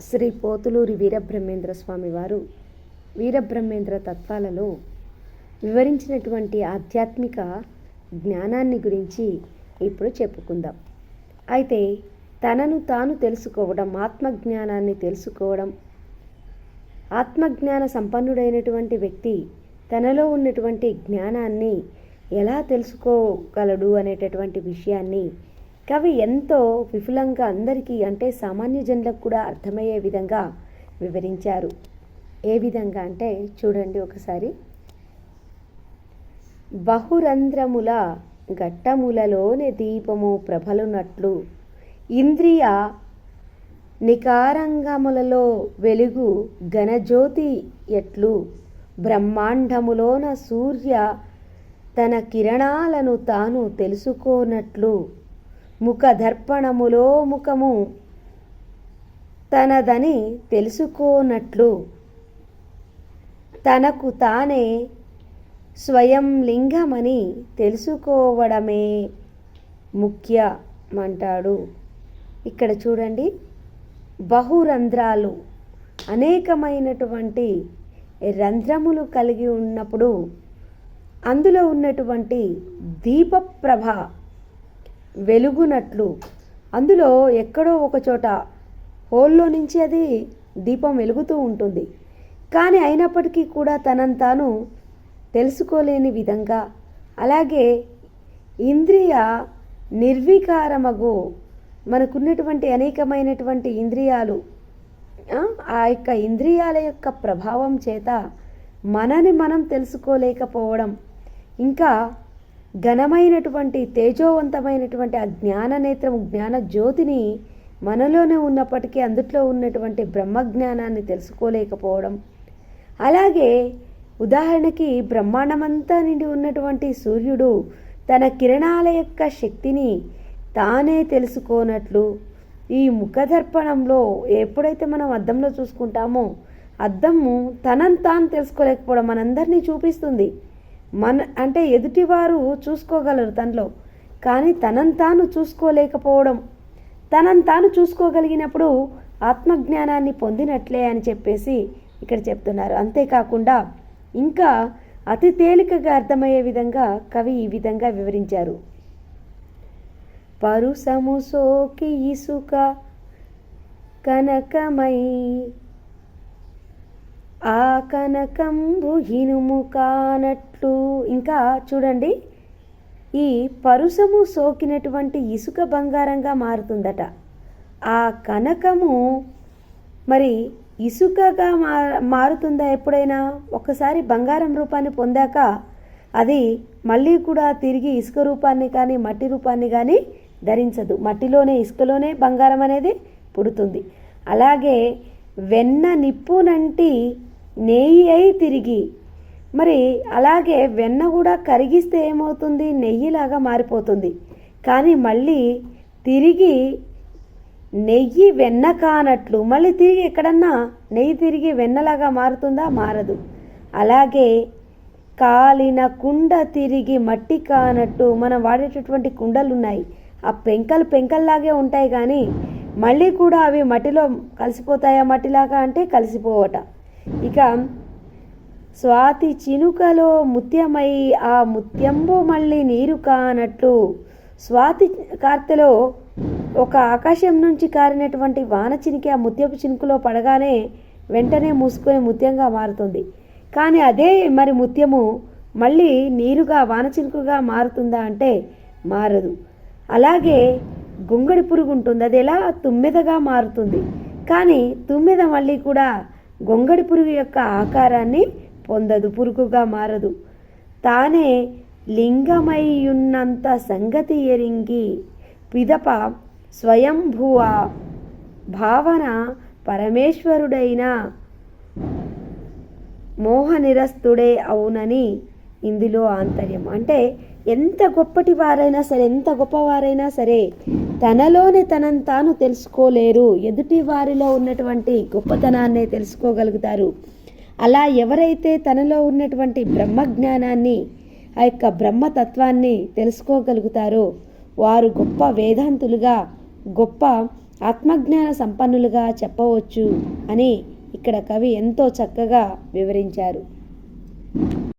శ్రీ పోతులూరి వీరబ్రహ్మేంద్ర స్వామి వారు వీరబ్రహ్మేంద్ర తత్వాలలో వివరించినటువంటి ఆధ్యాత్మిక జ్ఞానాన్ని గురించి ఇప్పుడు చెప్పుకుందాం. అయితే తనను తాను తెలుసుకోవడం, ఆత్మజ్ఞానాన్ని తెలుసుకోవడం, ఆత్మజ్ఞాన సంపన్నుడైనటువంటి వ్యక్తి తనలో ఉన్నటువంటి జ్ఞానాన్ని ఎలా తెలుసుకోగలడు అనేటటువంటి విషయాన్ని కవి ఎంతో విపులంగా అందరికీ, అంటే సామాన్య జనులకు కూడా అర్థమయ్యే విధంగా వివరించారు. ఏ విధంగా అంటే చూడండి ఒకసారి. బహురంధ్రముల ఘట్టములలోని దీపము ప్రభలునట్లు, ఇంద్రియ నికారంగములలో వెలుగు ఘనజ్యోతి ఎట్లు, బ్రహ్మాండములోన సూర్య తన కిరణాలను తాను తెలుసుకోనట్లు, ముఖదర్పణములో ముఖము తనదని తెలుసుకోనట్లు, తనకు తానే స్వయం లింగమని తెలుసుకోవడమే ముఖ్యమంటాడు. ఇక్కడ చూడండి, బహురంధ్రాలు, అనేకమైనటువంటి రంధ్రములు కలిగి ఉన్నప్పుడు అందులో ఉన్నటువంటి దీపప్రభ వెలుగునట్లు, అందులో ఎక్కడో ఒక చోట హోల్లో నుంచి అది దీపం వెలుగుతూ ఉంటుంది. కానీ అయినప్పటికీ కూడా తనను తాను తెలుసుకోలేని విధంగా, అలాగే ఇంద్రియ నిర్వికారమగు, మనకున్నటువంటి అనేకమైనటువంటి ఇంద్రియాలు, ఆ యొక్క ఇంద్రియాల యొక్క ప్రభావం చేత మనని మనం తెలుసుకోలేకపోవడం, ఇంకా ఘనమైనటువంటి తేజోవంతమైనటువంటి ఆ జ్ఞాననేత్రము, జ్ఞాన జ్యోతిని మనలోనే ఉన్నప్పటికీ అందుట్లో ఉన్నటువంటి బ్రహ్మజ్ఞానాన్ని తెలుసుకోలేకపోవడం, అలాగే ఉదాహరణకి బ్రహ్మాండమంతా నిండి ఉన్నటువంటి సూర్యుడు తన కిరణాల యొక్క శక్తిని తానే తెలుసుకోనట్లు, ఈ ముఖదర్పణంలో ఎప్పుడైతే మనం అద్దంలో చూసుకుంటామో అద్దము తనను తాను తెలుసుకోలేకపోవడం, మనందరినీ చూపిస్తుంది. అంటే ఎదుటివారు చూసుకోగలరు తనలో, కానీ తనను తాను చూసుకోలేకపోవడం, తనను తాను చూసుకోగలిగినప్పుడు ఆత్మజ్ఞానాన్ని పొందినట్లే అని చెప్పేసి ఇక్కడ చెప్తున్నారు. అంతేకాకుండా ఇంకా అతి తేలికగా అర్థమయ్యే విధంగా కవి ఈ విధంగా వివరించారు. పరుసము సోకి ఇసుక కనకమై, ఆ కనకంబు ఇనుము కానట్లు. ఇంకా చూడండి, ఈ పరుసము సోకినటువంటి ఇసుక బంగారంగా మారుతుందట. ఆ కనకము మరి ఇసుకగా మారుతుందా ఎప్పుడైనా? ఒకసారి బంగారం రూపాన్ని పొందాక అది మళ్ళీ కూడా తిరిగి ఇసుక రూపాన్ని కానీ మట్టి రూపాన్ని కానీ ధరించదు. మట్టిలోనే, ఇసుకలోనే బంగారం అనేది పుడుతుంది. అలాగే వెన్న నిప్పునంటి నెయ్యి అయి తిరిగి, మరి అలాగే వెన్న కూడా కరిగిస్తే ఏమవుతుంది? నెయ్యిలాగా మారిపోతుంది. కానీ మళ్ళీ తిరిగి నెయ్యి వెన్న కానట్లు, మళ్ళీ తిరిగి ఎక్కడన్నా నెయ్యి తిరిగి వెన్నలాగా మారుతుందా? మారదు. అలాగే కాలిన కుండ తిరిగి మట్టి కానట్టు, మనం వాడేటటువంటి కుండలు ఉన్నాయి, ఆ పెంకల్లాగే ఉంటాయి, కానీ మళ్ళీ కూడా అవి మట్టిలో కలిసిపోతాయా? మట్టిలాగా అంటే కలిసిపోవట. ఇక స్వాతి చినుకలో ముత్యమై, ఆ ముత్యంబు మళ్ళీ నీరు కానట్లు, స్వాతి కార్తెలో ఒక ఆకాశం నుంచి కారినటువంటి వాన చినికి ఆ ముత్యపు చినుకులో పడగానే వెంటనే మూసుకొని ముత్యంగా మారుతుంది. కానీ అదే మరి ముత్యము మళ్ళీ నీరుగా, వాన చినుకుగా మారుతుందా అంటే మారదు. అలాగే గొంగడి పురుగు ఉంటుంది, అది ఎలా? తుమ్మెదగా మారుతుంది. కానీ తుమ్మెద మళ్ళీ కూడా గొంగడి పురుగు యొక్క ఆకారాన్ని పొందదు, పురుగుగా మారదు. తానే లింగమయ్యున్నంత సంగతి ఎరింగి పిదప స్వయంభువ భావన పరమేశ్వరుడైన మోహనిరస్తుడే అవునని ఇందులో ఆంతర్యం. అంటే ఎంత గొప్పటి వారైనా సరే, ఎంత గొప్పవారైనా సరే తనలోనే తనను తాను తెలుసుకోలేరు. ఎదుటి వారిలో ఉన్నటువంటి గొప్పతనాన్నే తెలుసుకోగలుగుతారు. అలా ఎవరైతే తనలో ఉన్నటువంటి బ్రహ్మజ్ఞానాన్ని, ఆ యొక్క బ్రహ్మతత్వాన్ని తెలుసుకోగలుగుతారో వారు గొప్ప వేదాంతులుగా, గొప్ప ఆత్మజ్ఞాన సంపన్నులుగా చెప్పవచ్చు అని ఇక్కడ కవి ఎంతో చక్కగా వివరించారు.